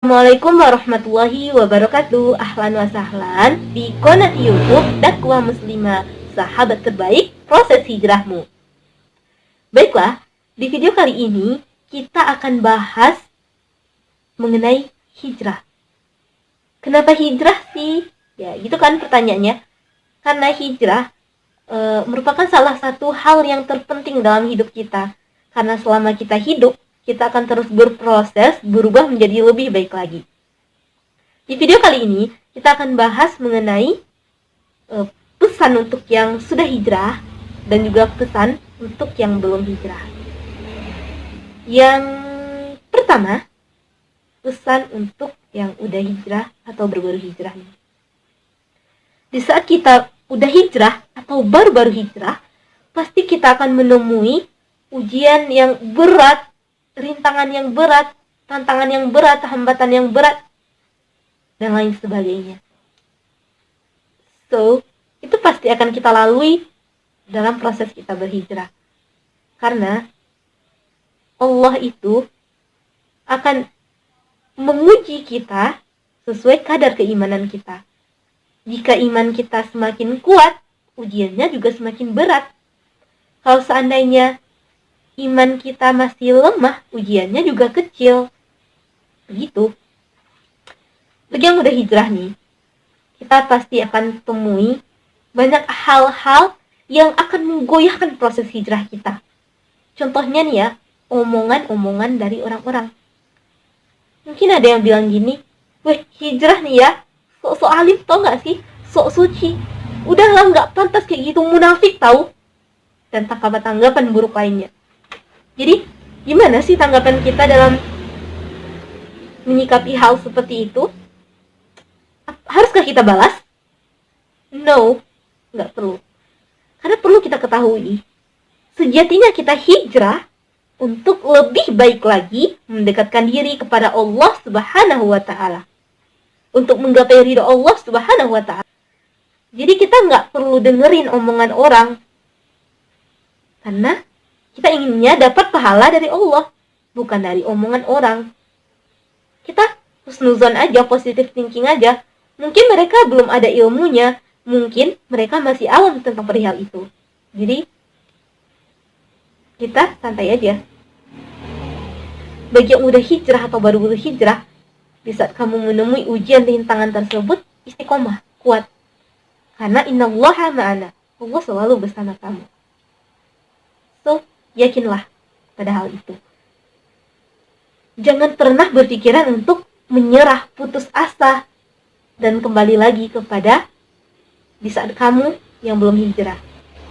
Assalamualaikum warahmatullahi wabarakatuh. Ahlan wa sahlan di konat YouTube Dakwah Muslimah, sahabat terbaik proses hijrahmu. Baiklah, di video kali ini kita akan bahas mengenai hijrah. Kenapa hijrah sih? Ya, gitu kan pertanyaannya. Karena hijrah merupakan salah satu hal yang terpenting dalam hidup kita. Karena selama kita hidup, kita akan terus berproses, berubah menjadi lebih baik lagi. Di video kali ini, kita akan bahas mengenai pesan untuk yang sudah hijrah dan juga pesan untuk yang belum hijrah. Yang pertama, pesan untuk yang udah hijrah atau baru-baru hijrah nih. Di saat kita udah hijrah atau baru-baru hijrah, pasti kita akan menemui ujian yang berat, rintangan yang berat, tantangan yang berat, hambatan yang berat, dan lain sebagainya. So, itu pasti akan kita lalui dalam proses kita berhijrah. Karena Allah itu akan menguji kita sesuai kadar keimanan kita. Jika iman kita semakin kuat, ujiannya juga semakin berat. Kalau seandainya iman kita masih lemah, ujiannya juga kecil. Begitu. Bagi yang udah hijrah nih, kita pasti akan temui banyak hal-hal yang akan menggoyahkan proses hijrah kita. Contohnya nih ya, omongan-omongan dari orang-orang. Mungkin ada yang bilang gini, "Weh, hijrah nih ya, sok-sok alim tau gak sih? Sok suci. Udahlah, gak pantas kayak gitu, munafik tau." Dan tanggapan buruk lainnya. Jadi, gimana sih tanggapan kita dalam menyikapi hal seperti itu? Haruskah kita balas? No, nggak perlu. Karena perlu kita ketahui, sejatinya kita hijrah untuk lebih baik lagi mendekatkan diri kepada Allah Subhanahu wa Ta'ala. Untuk menggapai ridho Allah Subhanahu wa Ta'ala. Jadi kita nggak perlu dengerin omongan orang. Karena kita inginnya dapat pahala dari Allah, bukan dari omongan orang. Kita husnuzon aja, positive thinking aja. Mungkin mereka belum ada ilmunya, mungkin mereka masih awam tentang perihal itu. Jadi, kita santai aja. Bagi yang udah hijrah atau baru-baru hijrah, di saat kamu menemui ujian rintangan tersebut, istiqomah, kuat. Karena innallaha ma'ana, Allah selalu bersama kamu. So, yakinlah pada hal itu. Jangan pernah berpikiran untuk menyerah, putus asa, dan kembali lagi kepada di saat kamu yang belum hijrah.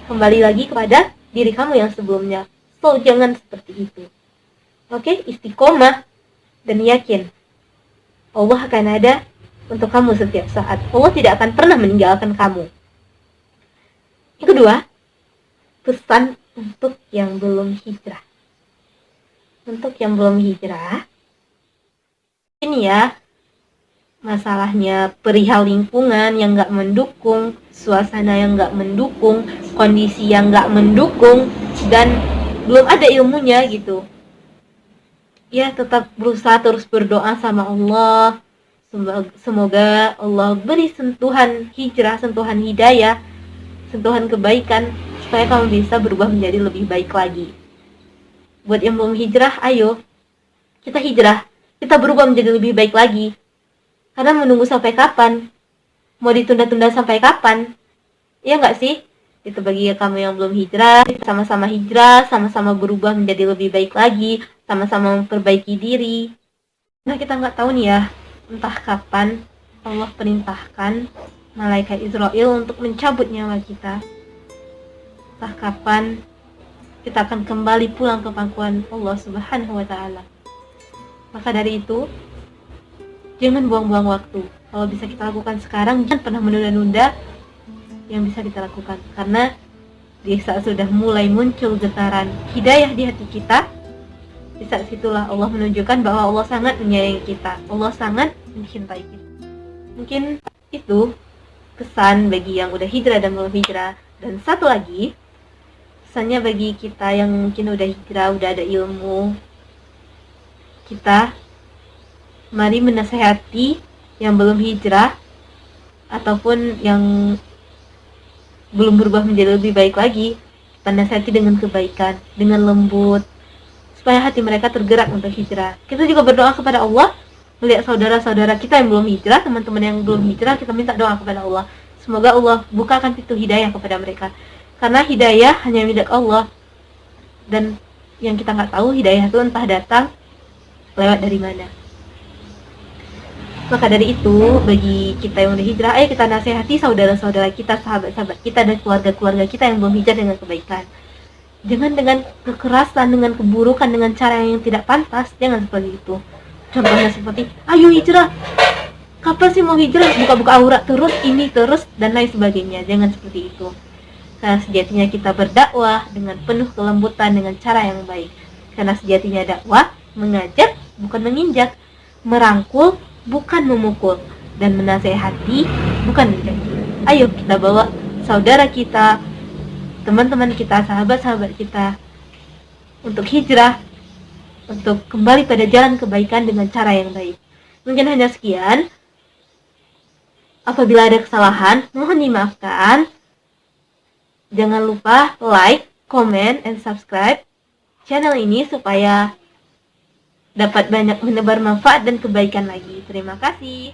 Kembali lagi kepada diri kamu yang sebelumnya. So, jangan seperti itu. Oke, istiqomah dan yakin Allah akan ada untuk kamu setiap saat. Allah tidak akan pernah meninggalkan kamu. Yang kedua, pesan untuk yang belum hijrah. Untuk yang belum hijrah, ini ya, masalahnya perihal lingkungan yang gak mendukung, suasana yang gak mendukung, kondisi yang gak mendukung, dan belum ada ilmunya gitu. Ya, tetap berusaha terus berdoa sama Allah. Semoga Allah beri sentuhan hijrah, sentuhan hidayah, sentuhan kebaikan, supaya kamu bisa berubah menjadi lebih baik lagi. Buat yang belum hijrah, ayo kita hijrah, kita berubah menjadi lebih baik lagi. Karena menunggu sampai kapan? Mau ditunda-tunda sampai kapan? Iya nggak sih? Itu bagi kamu yang belum hijrah, sama-sama hijrah, sama-sama berubah menjadi lebih baik lagi, sama-sama memperbaiki diri. Nah, kita nggak tahu nih ya, entah kapan Allah perintahkan malaikat Israel untuk mencabut nyawa kita. Entah kapan kita akan kembali pulang ke pangkuan Allah Subhanahu wa Ta'ala. Maka dari itu, jangan buang-buang waktu. Kalau bisa kita lakukan sekarang, jangan pernah menunda-nunda yang bisa kita lakukan. Karena di saat sudah mulai muncul getaran hidayah di hati kita, di saat situlah Allah menunjukkan bahwa Allah sangat menyayangi kita, Allah sangat mencintai kita. Mungkin itu pesan bagi yang udah hijrah dan belum hijrah. Dan satu lagi, pesannya bagi kita yang mungkin udah hijrah, udah ada ilmu, kita Mari menasehati yang belum hijrah ataupun yang belum berubah menjadi lebih baik lagi. Kita nasihati dengan kebaikan, dengan lembut, supaya hati mereka tergerak untuk hijrah. Kita juga berdoa kepada Allah, melihat saudara-saudara kita yang belum hijrah, teman-teman yang belum hijrah, kita minta doa kepada Allah. Semoga Allah bukakan pintu hidayah kepada mereka. Karena hidayah hanya milik Allah. Dan yang kita nggak tahu, hidayah itu entah datang lewat dari mana. Maka dari itu, bagi kita yang udah hijrah, ayo kita nasihati saudara-saudara kita, sahabat-sahabat kita, dan keluarga-keluarga kita yang belum hijrah dengan kebaikan. Jangan dengan kekerasan, dengan keburukan, dengan cara yang tidak pantas. Jangan seperti itu. Contohnya seperti, ayo hijrah, kapan sih mau hijrah, buka-buka aurat terus, ini terus, dan lain sebagainya. Jangan seperti itu. Karena sejatinya kita berdakwah dengan penuh kelembutan, dengan cara yang baik. Karena sejatinya dakwah mengajak, bukan menginjak, merangkul, bukan memukul, dan menasehati, bukan mencaci. Ayo kita bawa saudara kita, teman-teman kita, sahabat-sahabat kita untuk hijrah, untuk kembali pada jalan kebaikan dengan cara yang baik. Mungkin hanya sekian. Apabila ada kesalahan, mohon dimaafkan. Jangan lupa like, comment, and subscribe channel ini supaya dapat banyak menebar manfaat dan kebaikan lagi. Terima kasih.